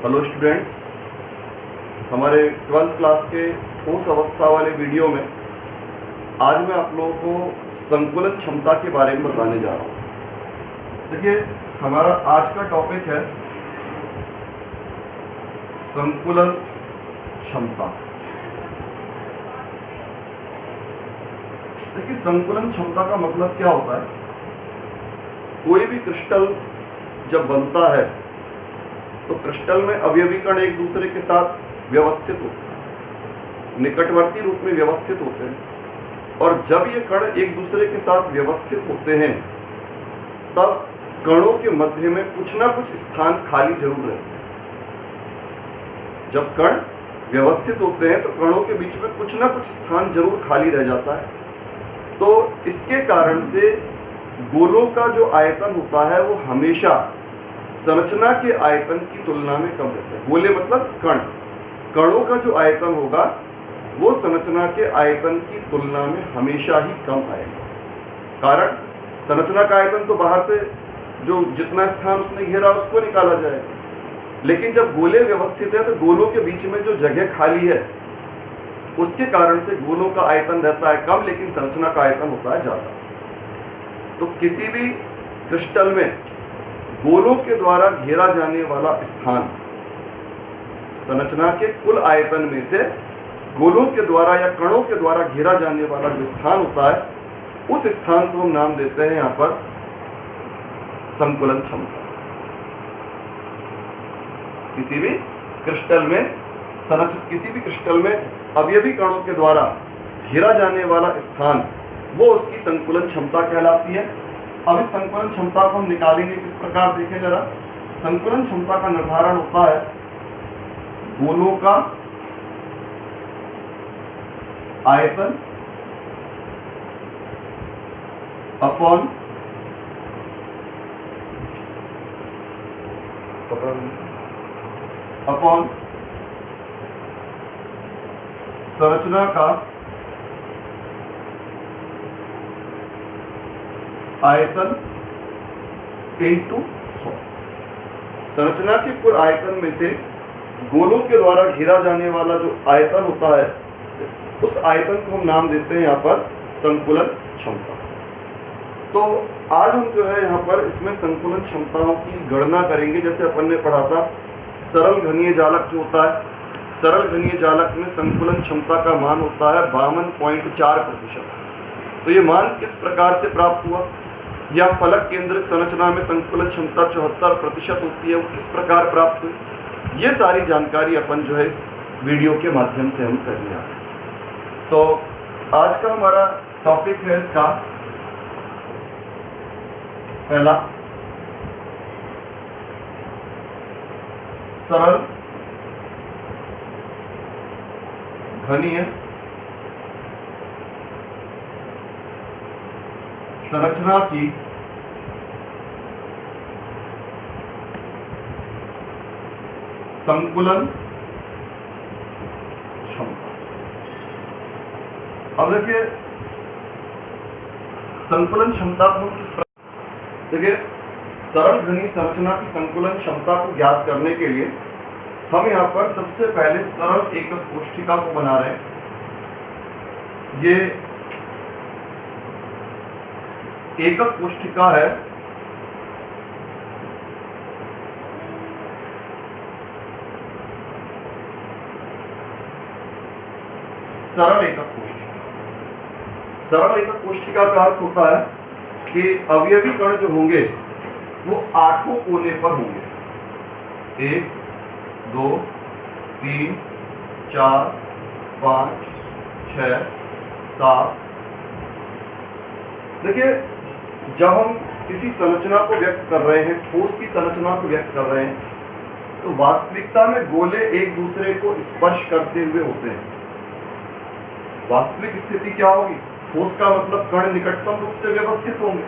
Hello students, हमारे 12th class के ठोस अवस्था वाले वीडियो में आज मैं आप लोगों को संकुलन क्षमता के बारे में बताने जा रहा हूँ। देखिए, हमारा आज का टॉपिक है संकुलन क्षमता। देखिए, संकुलन क्षमता का मतलब क्या होता है। कोई भी क्रिस्टल जब बनता है तो क्रिस्टल में अवयवी कण एक दूसरे के साथ व्यवस्थित होते हैं, निकटवर्ती रूप में व्यवस्थित होते हैं। और जब ये कण एक दूसरे के साथ व्यवस्थित होते हैं तब कणों के मध्य में कुछ ना कुछ स्थान खाली जरूर रहते हैं। जब कण व्यवस्थित होते हैं तो कणों के बीच में कुछ ना कुछ स्थान जरूर खाली रह जाता है। तो इसके कारण से गोलों का जो आयतन होता है वो हमेशा संरचना के आयतन की तुलना में कम रहता है। गोले मतलब कण, कणों का जो आयतन होगा वो संरचना के आयतन की तुलना में हमेशा ही कम आएगा। कारण संरचना का आयतन तो बाहर से जो जितना स्थान उसने घेरा उसको निकाला जाएगा, लेकिन जब गोले व्यवस्थित है तो गोलों के बीच में जो जगह खाली है उसके कारण से गोलों का आयतन रहता है कम, लेकिन संरचना का आयतन होता है ज्यादा। तो किसी भी क्रिस्टल में गोलों के द्वारा घेरा जाने वाला स्थान संरचना के कुल आयतन में से गोलों के द्वारा या कणों के द्वारा घेरा जाने वाला जो स्थान होता है उस स्थान को हम नाम देते हैं यहाँ पर संकुलन क्षमता। किसी भी क्रिस्टल में अवयवी कणों के द्वारा घेरा जाने वाला स्थान वो उसकी संकुलन क्षमता कहलाती है। अब इस संकुलन क्षमता को हम निकालेंगे किस प्रकार, देखें जरा। संकुलन क्षमता का निर्धारण होता है गोलों का आयतन अपॉन संरचना का आयतन इंटू 100। संरचना के कुल आयतन में से गोलों के द्वारा घेरा जाने वाला जो आयतन होता है उस आयतन को हम नाम देते हैं यहाँ पर संकुलन क्षमता। तो आज हम जो है यहाँ पर इसमें संकुलन क्षमताओं की गणना करेंगे। जैसे अपन ने पढ़ा था सरल घनीय जालक जो होता है, सरल घनीय जालक में संकुलन क्षमता का मान होता है 52.4%। तो ये मान किस प्रकार से प्राप्त हुआ, या फलक केंद्रित संरचना में संकुलन क्षमता 74% होती है, वो किस प्रकार प्राप्त हुई, ये सारी जानकारी अपन जो है इस वीडियो के माध्यम से हम करने आ रहे हैं। तो आज का हमारा टॉपिक है इसका पहला सरल घनीय संरचना की संकुलन क्षमता। अब देखिए संकुलन क्षमता को हम किस प्रकार, देखिए सरल घनीय संरचना की संकुलन क्षमता को ज्ञात करने के लिए हम यहाँ पर सबसे पहले सरल एकक कोष्ठिका को बना रहे हैं। ये एकक कोष्ठिका है सरल एकक कोष्ठिका। सरल एकक कोष्ठिका का अर्थ होता है कि अवयवी कण जो होंगे वो 8 कोने पर होंगे। 1 2 3 4 5 6 7। देखिए, जब हम किसी संरचना को व्यक्त कर रहे हैं, ठोस की संरचना को व्यक्त कर रहे हैं, तो वास्तविकता में गोले एक दूसरे को स्पर्श करते हुए होते हैं। वास्तविक स्थिति क्या होगी, ठोस का मतलब कण निकटतम रूप से व्यवस्थित होंगे,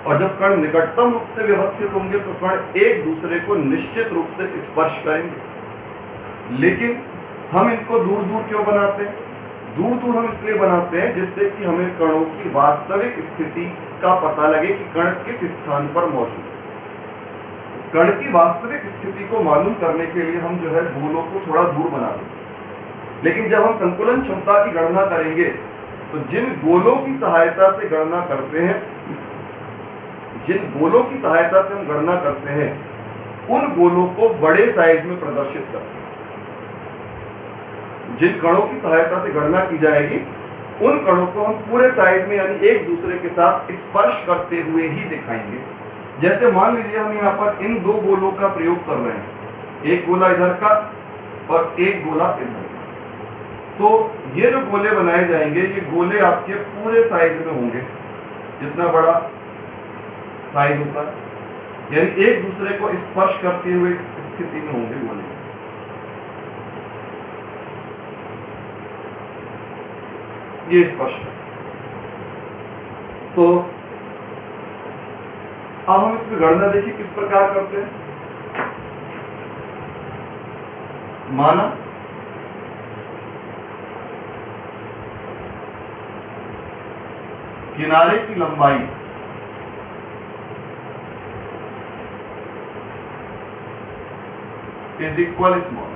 और जब कण निकटतम रूप से व्यवस्थित होंगे तो कण एक दूसरे को निश्चित रूप से स्पर्श करेंगे। लेकिन हम इनको दूर दूर क्यों बनाते हैं? दूर दूर हम इसलिए बनाते हैं जिससे कि हमें कणों की वास्तविक स्थिति का पता लगे कि कण किस स्थान पर मौजूद है। कण की वास्तविक स्थिति को मालूम करने के लिए हम जो है गोलों को थोड़ा दूर बना दें, लेकिन जब हम संकुलन क्षमता की गणना करेंगे तो जिन गोलों की सहायता से गणना करते हैं, जिन गोलों की सहायता से हम गणना करते हैं, उन गोलों को बड़े साइज में प्रदर्शित करते हैं। जिन कणों की सहायता से गणना की जाएगी उन कणों को हम पूरे साइज में यानी एक दूसरे के साथ स्पर्श करते हुए ही दिखाएंगे। जैसे मान लीजिए हम यहाँ पर इन दो गोलों का प्रयोग कर रहे हैं, एक गोला इधर का और एक गोला इधर का, तो ये जो गोले बनाए जाएंगे ये गोले आपके पूरे साइज में होंगे, जितना बड़ा साइज होता है, यानी एक दूसरे को स्पर्श करते हुए स्थिति में होंगे गोले। ये स्पष्ट है। तो अब हम इसमें गणना देखिए किस प्रकार करते हैं। माना किनारे की लंबाई इज इक्वल स्मॉल,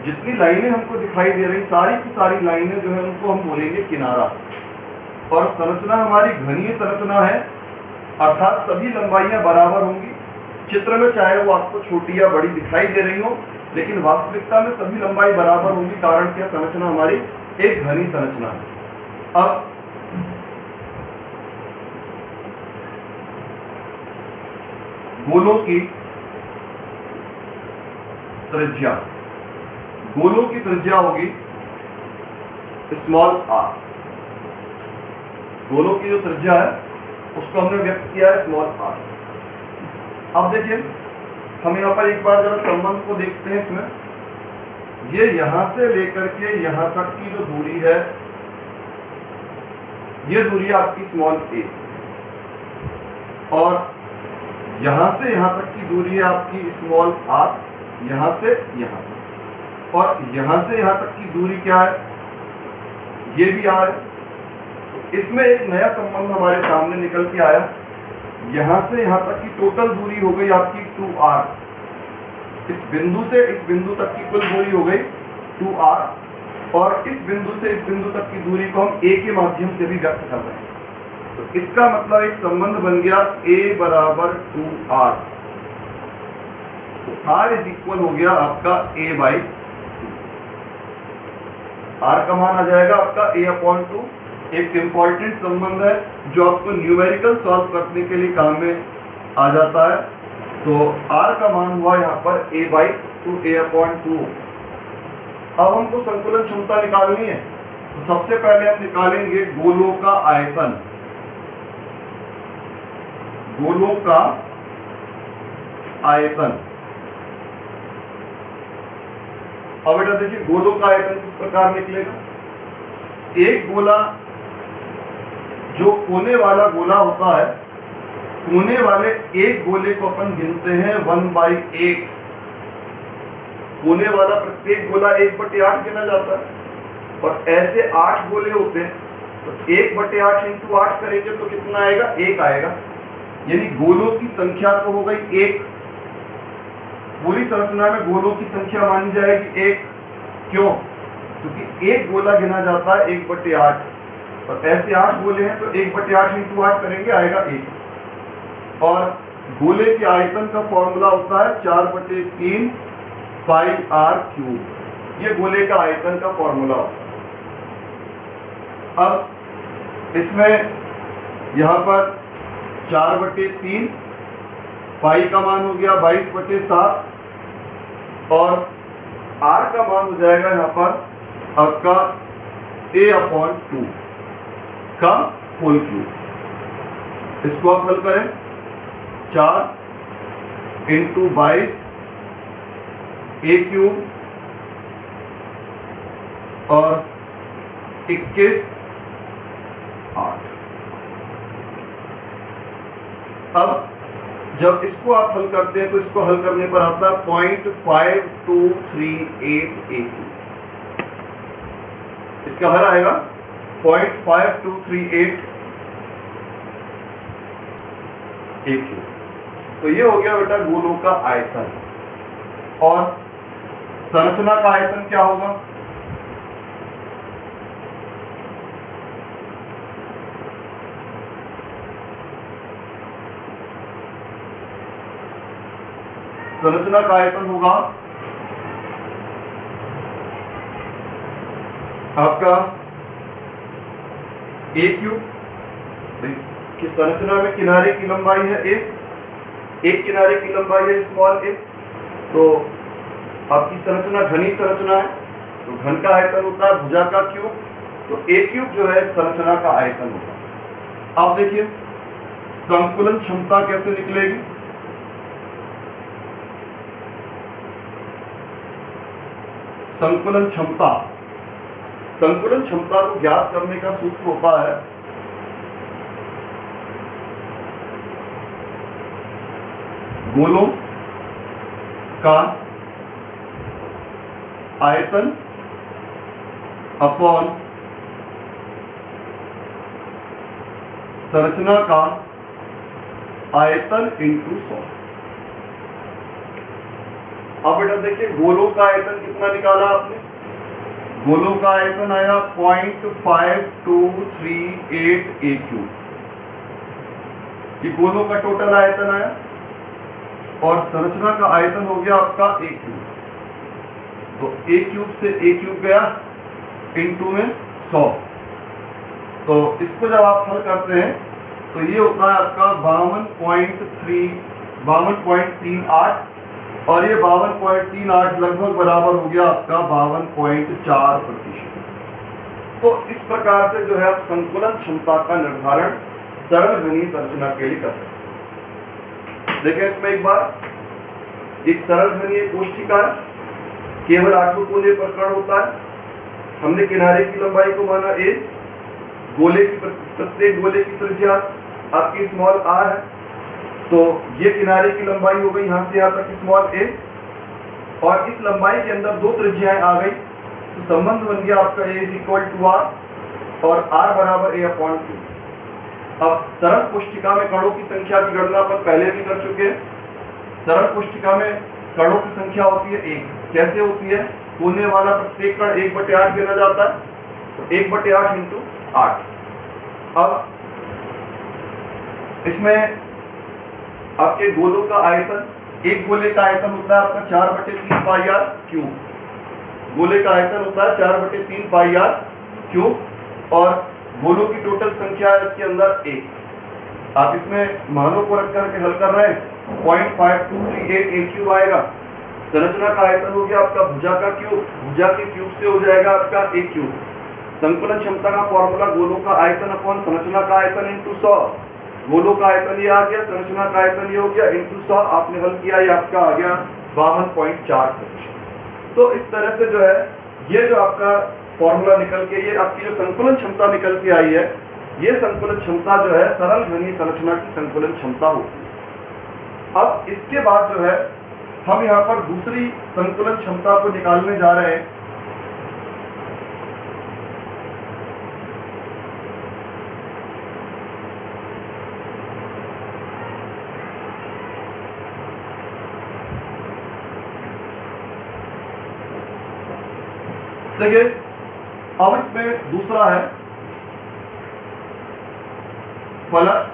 जितनी लाइनें हमको दिखाई दे रही सारी की सारी लाइनें जो है उनको हम बोलेंगे किनारा, और संरचना हमारी घनीय संरचना है, अर्थात सभी लंबाइयां बराबर होंगी। चित्र में चाहे वो आपको छोटी या बड़ी दिखाई दे रही हो, लेकिन वास्तविकता में सभी लंबाई बराबर होंगी। कारण क्या, संरचना हमारी एक घनी संरचना है। अब गोलों की त्रिज्या, गोलों की त्रिज्या होगी स्मॉल आर। गोलों की जो त्रिज्या है उसको हमने व्यक्त किया है स्मॉल आर से। अब देखिए हम यहां पर एक बार जरा संबंध को देखते हैं इसमें। ये यहां से लेकर के यहां तक की जो दूरी है, ये दूरी आपकी स्मॉल ए, और यहां से यहां तक की दूरी है आपकी स्मॉल आर, यहां से यहां तक, और यहां से यहां तक की दूरी क्या है, ये भी आर है। तो इसमें एक नया संबंध हमारे सामने निकल के आया। यहां से यहां तक की टोटल दूरी हो गई आपकी 2r, इस बिंदु से इस बिंदु तक की कुल दूरी हो गई 2r, और इस बिंदु से इस बिंदु तक की दूरी को हम a के माध्यम से भी व्यक्त कर रहे हैं। तो इसका मतलब एक संबंध बन गया a बराबर 2r, तो r इज इक्वल हो गया आपका a बाई 2। r का मान आ जाएगा आपका a अपॉन 2। एक इंपॉर्टेंट संबंध है जो आपको न्यूमेरिकल सॉल्व करने के लिए काम में आ जाता है। तो r का मान हुआ यहाँ पर a बाई 2, a अपॉन 2। अब हमको संकुलन क्षमता निकालनी है, तो सबसे पहले हम निकालेंगे गोलों का आयतन। गोलों का आयतन। अब बेटा देखिए गोलों का आयतन किस प्रकार निकलेगा। एक गोला जो कोने वाला गोला होता है, कोने वाले एक गोले को अपन गिनते हैं 1/8। कोने वाला प्रत्येक गोला 1/8 गिना जाता है, और ऐसे 8 गोले होते हैं, तो 1/8 इंटू 8 करेंगे तो कितना आएगा, 1 आएगा। यानी गोलों की संख्या तो हो गई 1। पूरी संरचना में गोलों की संख्या मानी जाएगी 1। क्यों? क्योंकि एक गोला गिना जाता है 1/8, और ऐसे 8 गोले हैं तो 1/8 इंटू 8 करेंगे आएगा 1। और गोले के आयतन का फॉर्मूला होता है 4/3 पाई r क्यूब। ये गोले का आयतन का फॉर्मूला होता है। अब इसमें यहां पर 4/3, पाई का मान हो गया 22/7, और r का मान हो जाएगा यहाँ पर आपका a अपॉन 2 का होल क्यूब। इसको आप हल करें, 4 इंटू 22 a क्यूब और 21 8। अब जब इसको आप हल करते हैं तो इसको हल करने पर आता है 0.5238 a क्यूब। इसका हल आएगा 0.5238 a क्यूब। तो ये हो गया बेटा गोलों का आयतन। और संरचना का आयतन क्या होगा? संरचना का आयतन होगा आपका ए क्यूब, कि संरचना में किनारे की लंबाई है ए, एक किनारे की लंबाई है स्मॉल ए, तो आपकी संरचना घनी संरचना है तो घन का आयतन होता है भुजा का क्यूब, तो ए क्यूब जो है संरचना का आयतन होगा। अब देखिए संकुलन क्षमता कैसे निकलेगी। संकुलन क्षमता, संकुलन क्षमता को ज्ञात करने का सूत्र होता है गोलों का आयतन अपॉन संरचना का आयतन इंटू 100। अब बेटा देखिए गोलों का आयतन कितना निकाला आपने? गोलों का आयतन आया 0.5238 ए क्यूब, ये गोलों का टोटल आयतन आया। और संरचना का आयतन हो गया आपका ए क्यूब, तो ए क्यूब से ए क्यूब गया इंटू में 100, तो इसको जब आप हल करते हैं तो ये होता है आपका 52.38 और ये 52.38 लगभग बराबर हो गया आपका 52.4%। तो इस प्रकार से जो है आप संकुलन क्षमता का निर्धारण सरल घनी संरचना के लिए कर सकते हैं। देखें इसमें एक बार, एक सरल घनी एक कोष्ठिका है, केवल 8 कोने पर कण होता है, हमने किनारे की लंबाई को माना a, गोले की प्रत्येक गोले की त्रिज्या आपकी स्मॉल r है, तो ये किनारे की लंबाई हो गई यहां से यहां तक स्मॉल a, और इस लंबाई के अंदर दो त्रिज्याएं आ गई तो संबंध बन गया आपका a = r और r बराबर a/2। अब सरल कोष्ठिका में कणों की संख्या की गणना अपन पहले भी कर चुके हैं। सरल कोष्ठिका में कणों की संख्या होती है 1। कैसे होती है? कोने वाला प्रत्येक कण 1/8 गिना जाता है, तो 1/8 × 8। अब इसमें आपके गोलों का आयतन, एक गोले का आयतन होता है आपका 4/3 पाई r क्यूब, गोले का आयतन होता है 4/3 पाई r क्यूब, और गोलों की टोटल संख्या है इसके अंदर 1। आप इसमें मानों को रख करके हल कर रहे हैं, 0.5238 ए क्यूब आएगा। संरचना का आयतन हो गया आपका भुजा का क्यूब, भुजा के क्यूब से हो जाएगा आपका ए क्यूब। संकुलन क्षमता का फॉर्मूला गोलों का आयतन अपॉन संरचना का आयतन इंटू 100। गोलों का आयतन ये आ गया, संरचना का आयतन ये हो गया इंटू 100, आपने हल किया, ये आपका आ गया 52.4%। तो इस तरह से जो है ये जो आपका फॉर्मूला निकल के, ये आपकी जो संकुलन क्षमता निकल के आई है, ये संकुलन क्षमता जो है सरल घनी संरचना की संकुलन क्षमता होती है। अब इसके बाद जो है हम यहाँ पर दूसरी संकुलन क्षमता को निकालने जा रहे हैं। देखिए अब इसमें दूसरा है फलक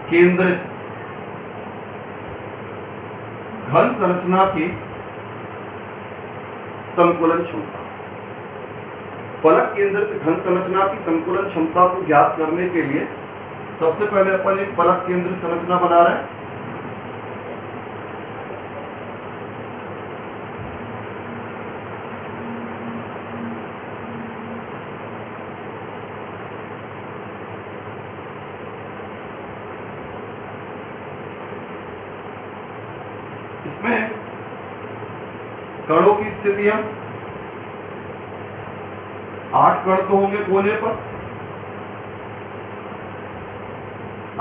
केंद्रित घन संरचना की संकुलन क्षमता। फलक केंद्रित घन संरचना की संकुलन क्षमता को ज्ञात करने के लिए सबसे पहले अपन एक फलक केंद्रित संरचना बना रहे हैं। इसमें कणों की स्थितियां, 8 कण तो होंगे कोने पर,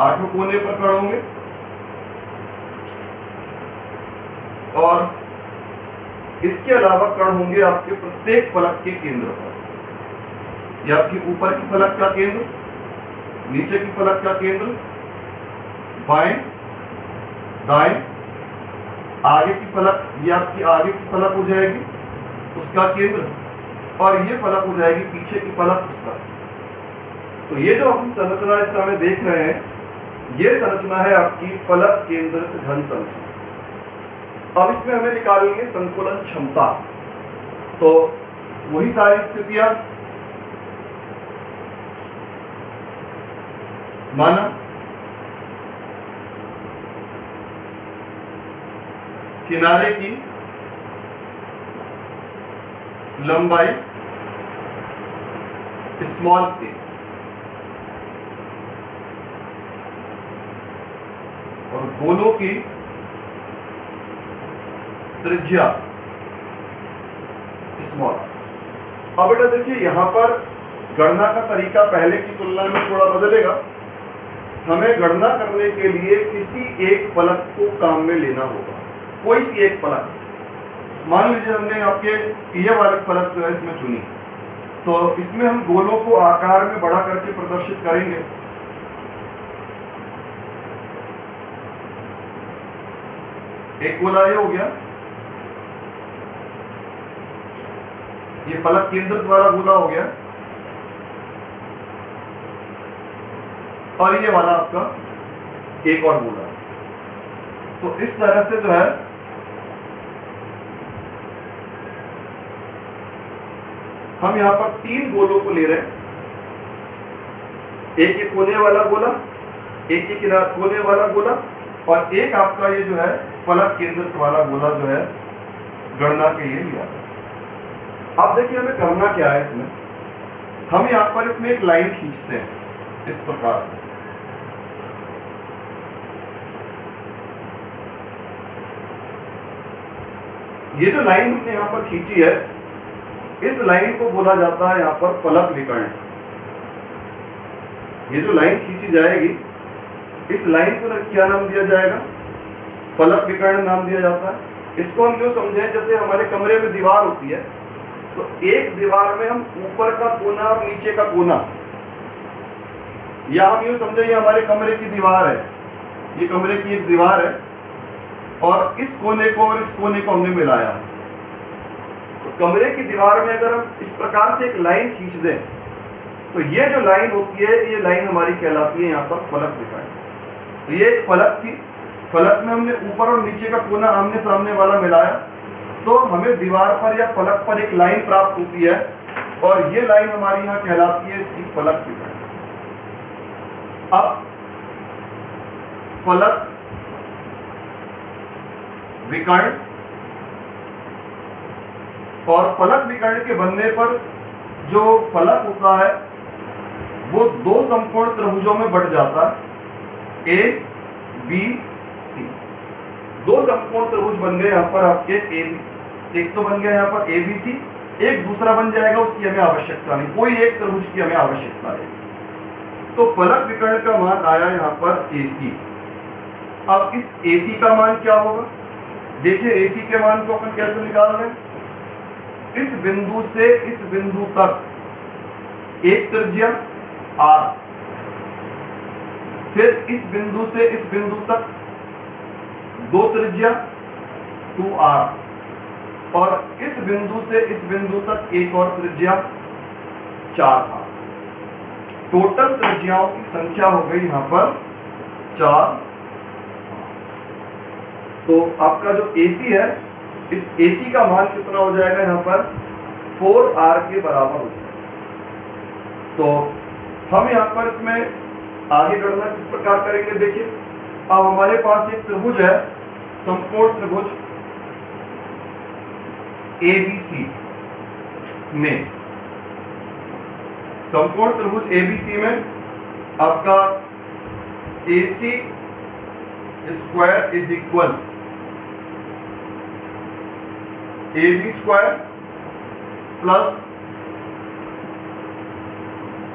8 कोने पर कण होंगे, और इसके अलावा कण होंगे आपके प्रत्येक फलक के केंद्र पर। ये आपकी ऊपर की फलक का केंद्र, नीचे की फलक का केंद्र बाएं दाएं, आगे की फलक, ये आपकी आगे की फलक हो जाएगी उसका केंद्र, और ये फलक हो जाएगी पीछे की फलक उसका। तो ये जो हम संरचना इस समय देख रहे हैं, ये संरचना है आपकी फलक केंद्रित घन संरचना। अब इसमें हमें निकालनी है संकुलन क्षमता। तो वही सारी स्थितियां, माना किनारे की लंबाई स्मॉल ए और गोलों की त्रिज्या स्मॉल। अब बेटा देखिए, यहां पर गणना का तरीका पहले की तुलना में थोड़ा बदलेगा। हमें गणना करने के लिए किसी एक फलक को काम में लेना होगा, कोई सी एक फलक। मान लीजिए हमने आपके ये वाली फलक जो है इसमें चुनी, तो इसमें हम गोलों को आकार में बड़ा करके प्रदर्शित करेंगे। एक गोला ये हो गया, ये फलक केंद्रित वाला गोला हो गया, और ये वाला आपका एक और गोला। तो इस तरह से जो है हम यहां पर 3 गोलों को ले रहे हैं। एक ये कोने वाला गोला, एक ये किनारे कोने वाला गोला, और एक आपका ये जो है फलक केंद्रित वाला गोला जो है गणना के लिए लिया। अब देखिए हमें करना क्या है इसमें। हम यहां पर इसमें एक लाइन खींचते हैं इस प्रकार से। ये जो लाइन हमने यहां पर खींची है, इस लाइन को बोला जाता है यहां पर फलक विकर्ण। ये जो लाइन खींची जाएगी, इस लाइन को क्या नाम दिया जाएगा? फलक विकर्ण नाम दिया जाता है। इसको हम यूं समझें जैसे हमारे कमरे में दीवार होती है, तो एक दीवार में हम ऊपर का कोना और नीचे का कोना, या हम यूं समझे ये हमारे कमरे की दीवार है, ये कमरे की एक दीवार है, और इस कोने को और इस कोने को हमने मिलाया। तो कमरे की दीवार में अगर हम इस प्रकार से एक लाइन खींच दें, तो ये जो लाइन होती है, ये लाइन हमारी कहलाती है यहाँ पर फलक विकर्ण। तो ये एक फलक थी, फलक में हमने ऊपर और नीचे का कोना आमने सामने वाला मिलाया, तो हमें दीवार पर या फलक पर एक लाइन प्राप्त होती है, और ये लाइन हमारी यहाँ कहलाती है इसकी फलक विकर्ण। अब फलक विकर्ण और फलक विकर्ण के बनने पर जो फलक होता है वो 2 समकोण त्रिभुजों में बट जाता है, ए बी सी। 2 समकोण त्रिभुज बन गए यहाँ पर आपके ए बी, एक तो बन गया यहाँ पर ए बी सी, एक दूसरा बन जाएगा, उसकी हमें आवश्यकता नहीं, कोई एक त्रिभुज की हमें आवश्यकता नहीं। तो फलक विकर्ण का मान आया यहाँ पर ए सी। अब इस ए सी का मान क्या होगा? देखिए ए सी के मान को अपन कैसे निकाल रहे हैं। इस बिंदु से इस बिंदु तक एक त्रिज्या r, फिर इस बिंदु से इस बिंदु तक 2 त्रिज्या 2r, और इस बिंदु से इस बिंदु तक एक और त्रिज्या 4r। टोटल त्रिज्याओं की संख्या हो गई यहां पर 4। तो आपका जो AC है, इस AC का मान कितना हो जाएगा यहाँ पर? 4r के बराबर हो जाएगा। तो हम यहाँ पर इसमें आगे गणना किस प्रकार करेंगे? देखिए, अब हमारे पास एक त्रिभुज है, समकोण त्रिभुज ABC में, समकोण त्रिभुज ABC में आपका AC square is equal AB square plus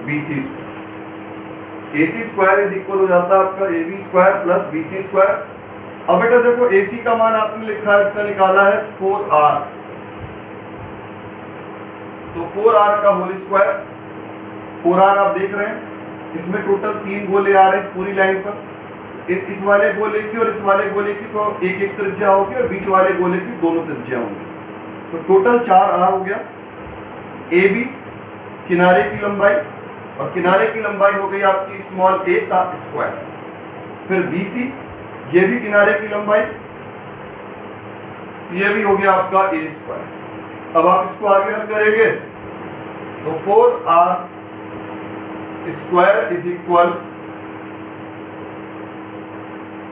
BC square. AC square is equal हो जाता है आपका AB square plus BC square. अब बेटा देखो AC का मान आपने लिखा है, इसका निकाला है 4r, तो 4r का होल स्क्वायर। 4r आप देख रहे हैं, इसमें टोटल 3 गोले आ रहे हैं इस पूरी लाइन पर, इस वाले गोले की और इस वाले गोले की तो एक एक त्रिज्या होगी और बीच वाले गोले की दोनों त्रिज्या होंगी। तो टोटल 4r हो गया। ए बी किनारे की लंबाई, और किनारे की लंबाई हो गई आपकी स्मॉल a का स्क्वायर। फिर बी सी, ये भी किनारे की लंबाई, ये भी हो गया आपका a स्क्वायर। अब आप इसको आगे हल करेंगे तो 4r square is equal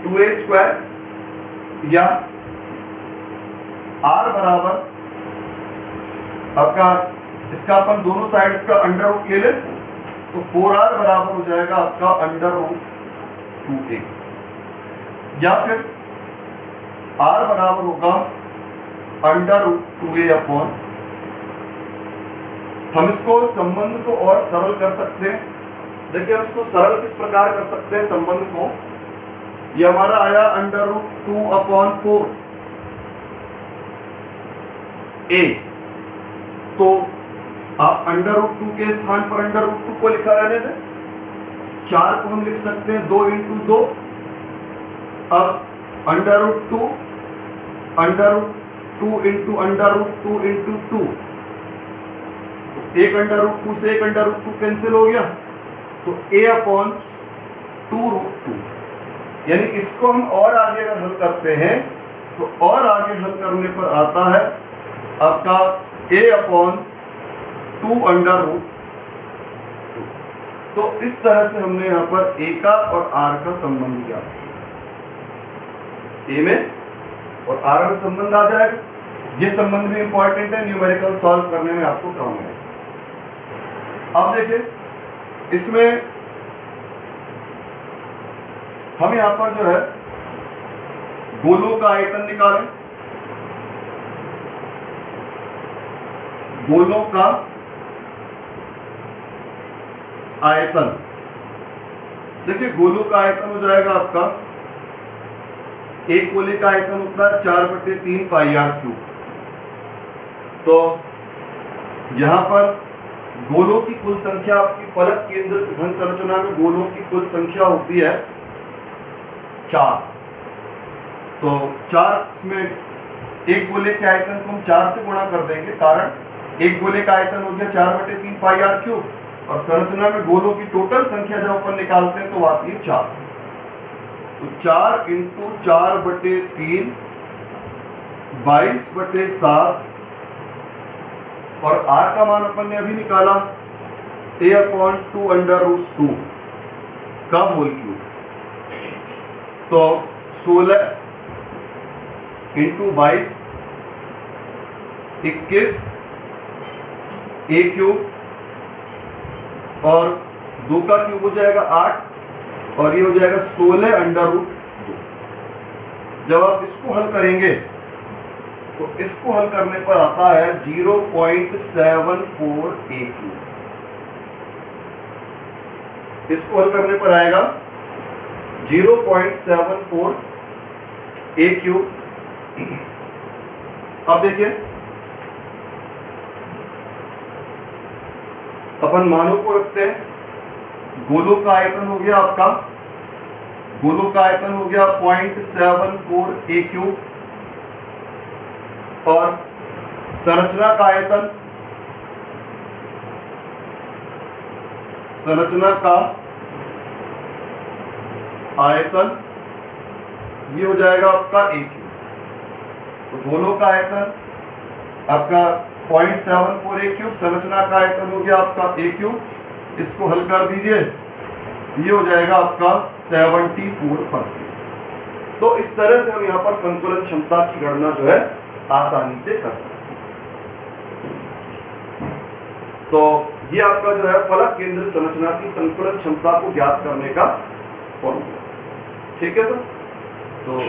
2a square, या r बराबर आपका इसका अपन दोनों साइड्स का अंडर रूट ले ले तो 4r बराबर हो जाएगा आपका अंडर रूट 2a, या फिर r बराबर होगा अंडर रूट 2a अपॉन, हम इसको संबंध को और सरल कर सकते हैं। देखिए हम इसको सरल किस प्रकार कर सकते हैं संबंध को, ये हमारा आया अंडर रूट 2 अपॉन 4 a, तो आप अंडर रूट 2 के स्थान पर अंडर रूट 2 को लिखा रहने दें। 4 को हम लिख सकते हैं 2 इंटू 2, अब under root 2 into under root 2 into 2, एक अंडर रूट 2 से एक अंडर रूट 2 कैंसिल हो गया, तो a अपॉन 2 रूट 2, यानी इसको हम और आगे अगर हल करते हैं तो और आगे हल करने पर आता है आपका a अपॉन 2 अंडर रूट 2। तो इस तरह से हमने यहां पर a का और r का संबंध किया, a में और r में संबंध आ जाएगा। ये संबंध भी इंपॉर्टेंट है, न्यूमेरिकल सॉल्व करने में आपको काम आएगा। अब देखिए इसमें हम यहां पर जो है गोलों का आयतन निकालें। गोलों का आयतन, देखिए गोलों का आयतन हो जाएगा आपका, एक गोले का आयतन होता है 4/3 पाई r क्यूब। तो यहां पर गोलों की कुल संख्या आपकी फलक केंद्रित घन संरचना में गोलों की कुल संख्या होती है 4। तो 4 इसमें एक गोले के आयतन को हम 4 से गुणा कर देंगे, कारण एक गोले का आयतन हो गया 4/3 पाई r क्यूब, और संरचना में गोलों की टोटल संख्या जब अपन निकालते हैं तो आती है 4। तो 4 इंटू 4/3 22/7, और r का मान अपन ने अभी निकाला a अपॉन 2 अंडर रूट 2 का होल क्यूब। तो 16 इंटू 22 21 a क्यूब, और 2 का क्यूब हो जाएगा 8, और ये हो जाएगा 16 अंडर रूट 2। जब आप इसको हल करेंगे तो इसको हल करने पर आता है 0.74 a क्यूब। इसको हल करने पर आएगा 0.74 a क्यूब। अब देखिए अपन मानों को रखते हैं। गोलों का आयतन हो गया आपका, गोलों का आयतन हो गया 0.74 a क्यूब, और संरचना का आयतन, संरचना का आयतन ये हो जाएगा आपका a क्यूब। तो गोलों का आयतन आपका 0.74 a क्यूब, संरचना का आयतन हो गया आपका a क्यूब। इसको हल कर दीजिए, ये हो जाएगा आपका 74%। तो इस तरह से हम यहाँ पर संतुलन क्षमता की गणना जो है आसानी से कर सकते हैं। तो ये आपका जो है फलक केंद्र संरचना की संतुलन क्षमता को ज्ञात करने का फॉर्मूला। ठीक है सर। तो